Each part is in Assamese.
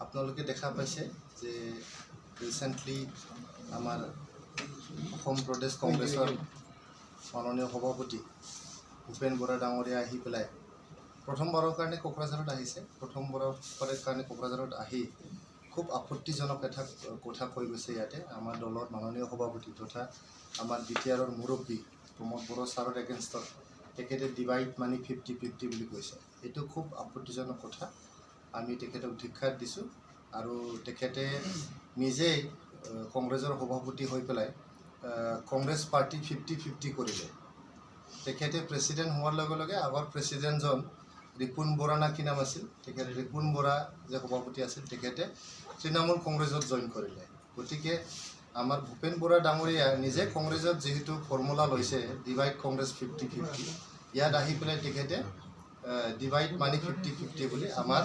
আপোনালোকে দেখা পাইছে যে ৰিচেণ্টলি আমাৰ অসম প্ৰদেশ কংগ্ৰেছৰ মাননীয় সভাপতি ভূপেন বৰা ডাঙৰীয়া আহি পেলাই প্ৰথমবাৰৰ কাৰণে কোকৰাঝাৰত আহিছে। প্ৰথমবাৰৰ কাৰণে কোকৰাঝাৰত আহি খুব আপত্তিজনক এটা কথা কৈ গৈছে। ইয়াতে আমাৰ দলৰ মাননীয় সভাপতি তথা আমাৰ বিটিআৰৰ মুৰব্বী প্ৰমোদ বড়ো ছাৰৰ এগেইনষ্টত তেখেতে ডিভাইড মানি 50-50 বুলি কৈছে। এইটো খুব আপত্তিজনক কথা। আমি তেখেতক ধিক্ষাৰ দিছোঁ আৰু তেখেতে নিজেই কংগ্ৰেছৰ সভাপতি হৈ পেলাই কংগ্ৰেছ পাৰ্টি 50-50 কৰিলে। তেখেতে প্ৰেছিডেণ্ট হোৱাৰ লগে লগে আগৰ প্ৰেছিডেণ্টজন ৰিপুণ বৰা না কি নাম আছিল, তেখেতে ৰিপুণ বৰা যে সভাপতি আছিল তেখেতে তৃণমূল কংগ্ৰেছত জইন কৰিলে। গতিকে আমাৰ ভূপেন বৰা ডাঙৰীয়া নিজে কংগ্ৰেছত যিহেতু ফৰ্মুলা লৈছে ডিভাইড কংগ্ৰেছ 50-50, ইয়াত আহি পেলাই তেখেতে ডিভাইড মানি 50-50 বুলি আমাৰ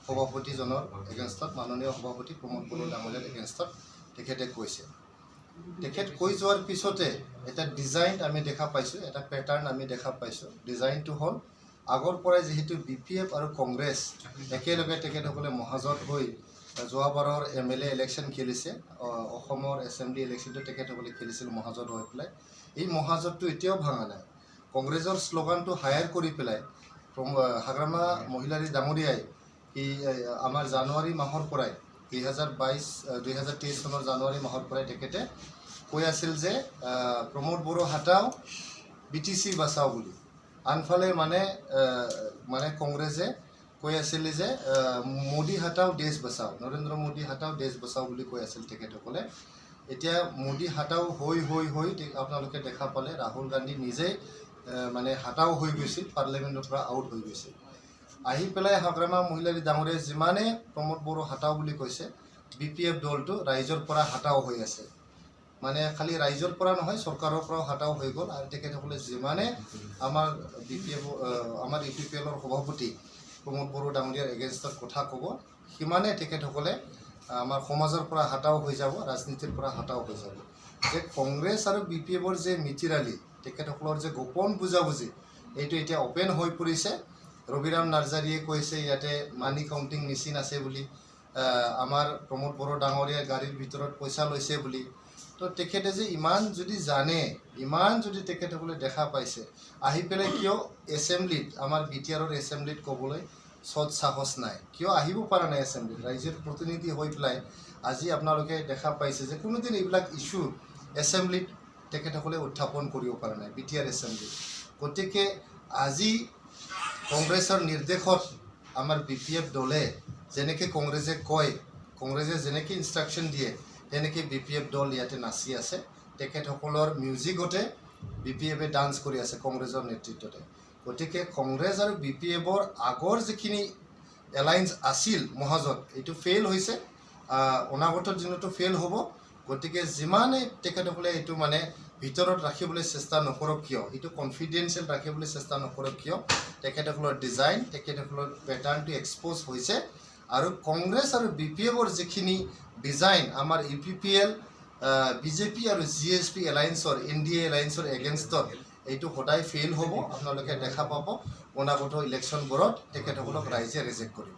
সভাপতিজনৰ এগেইনষ্টত মাননীয় সভাপতি প্ৰমোদ বড়ো ডাঙৰীয়াৰ এগেইনষ্টত তেখেতে কৈছে। তেখেত কৈ যোৱাৰ পিছতে এটা ডিজাইন আমি দেখা পাইছোঁ, এটা পেটাৰ্ণ আমি দেখা পাইছোঁ। ডিজাইনটো হ'ল আগৰ পৰাই যিহেতু BPF আৰু কংগ্ৰেছ একেলগে তেখেতসকলে মহাজোঁট হৈ যোৱাবাৰৰ MLA ইলেকশ্যন খেলিছে, অসমৰ এছেম্বলি ইলেকশ্যনটো তেখেতসকলে খেলিছিল মহাজোঁট হৈ পেলাই। এই মহাজোঁটটো এতিয়াও ভাঙা নাই। কংগ্ৰেছৰ শ্লোগানটো হায়াৰ কৰি পেলাই হাগ্ৰামা মহিলাৰী ডাঙৰীয়াই আমাৰ জানুৱাৰী মাহৰ পৰাই 2023 চনৰ জানুৱাৰী মাহৰ পৰাই তেখেতে কৈ আছিল যে প্ৰমোদ বড়ো হাটাও BTC বাচাও বুলি। আনফালে মানে কংগ্ৰেছে কৈ আছিল যে মোদী হাটাও দেশ বচাও, নৰেন্দ্ৰ মোদী হাটাও দেশ বচাও বুলি কৈ আছিল তেখেতসকলে। এতিয়া মোদী হাটাও হৈ আপোনালোকে দেখা পালে ৰাহুল গান্ধী নিজেই হাটাও হৈ গৈছিল, পাৰ্লিমেণ্টৰ পৰা আউট হৈ গৈছিল। আহি পেলাই হাগ্ৰামা মহিলাৰী ডাঙৰীয়াই যিমানে প্ৰমোদ বড়ো হাটাও বুলি কৈছে, BPF দলটো ৰাইজৰ পৰা হাটাও হৈ আছে। খালি ৰাইজৰ পৰা নহয়, চৰকাৰৰ পৰাও হাটাও হৈ গ'ল। আৰু তেখেতসকলে যিমানে আমাৰ UPPLৰ সভাপতি প্ৰমোদ বড়ো ডাঙৰীয়াৰ এগেইনষ্টত কথা ক'ব, সিমানে তেখেতসকলে আমাৰ সমাজৰ পৰা হাটাও হৈ যাব, ৰাজনীতিৰ পৰা হাটাও হৈ যাব। যে কংগ্ৰেছ আৰু BPFৰ যে মিতিৰালি, তেখেতসকলৰ যে গোপন বুজাবুজি, এইটো এতিয়া অপেন হৈ পৰিছে। ৰবিৰাম নাৰ্জাৰীয়ে কৈছে ইয়াতে মানি কাউণ্টিং মেচিন আছে বুলি, আমাৰ প্ৰমোদ বড়ো ডাঙৰীয়াই গাড়ীৰ ভিতৰত পইচা লৈছে বুলি। তো তেখেতে যে ইমান যদি জানে, ইমান যদি তেখেতসকলে দেখা পাইছে, আহি পেলাই কিয় এছেম্বলিত আমাৰ বিটিআৰৰ এছেম্বলিত ক'বলৈ সৎ সাহস নাই? কিয় আহিব পৰা নাই এছেম্বলিত? ৰাইজৰ প্ৰতিনিধি হৈ পেলাই আজি আপোনালোকে দেখা পাইছে যে কোনোদিন এইবিলাক ইছ্যু এছেম্বলিত তেখেতসকলে উত্থাপন কৰিব পৰা নাই বিটিআৰ এছেম্বলিত। গতিকে আজি কংগ্ৰেছৰ নিৰ্দেশত আমাৰ BPF দলে যেনেকৈ কংগ্ৰেছে কয়, কংগ্ৰেছে যেনেকৈ ইনষ্ট্ৰাকশ্যন দিয়ে, তেনেকৈ BPF দল ইয়াতে নাচি আছে। তেখেতসকলৰ মিউজিকতে BPFে ডান্স কৰি আছে কংগ্ৰেছৰ নেতৃত্বতে। গতিকে কংগ্ৰেছ আৰু BPFৰ আগৰ যিখিনি এলায়েন্স আছিল মহাজোঁট, এইটো ফেইল হৈছে, অনাগত দিনতো ফেইল হ'ব। গতিকে যিমানে তেখেতসকলে এইটো ভিতৰত ৰাখিবলৈ চেষ্টা নকৰক কিয়, এইটো কনফিডেন্সিয়েল ৰাখিবলৈ চেষ্টা নকৰক কিয়, তেখেতসকলৰ ডিজাইন, তেখেতসকলৰ পেটাৰ্ণটো এক্সপ'জ হৈছে। আৰু কংগ্ৰেছ আৰু BPFৰ যিখিনি ডিজাইন আমাৰ UPPL, BJP আৰু GSP এলায়েন্সৰ, NDA এলায়েন্সৰ এগেইনষ্টত, এইটো সদায় ফেইল হ'ব। আপোনালোকে দেখা পাব অনাগত ইলেকশ্যনবোৰত তেখেতসকলক ৰাইজে ৰিজেক্ট কৰিব।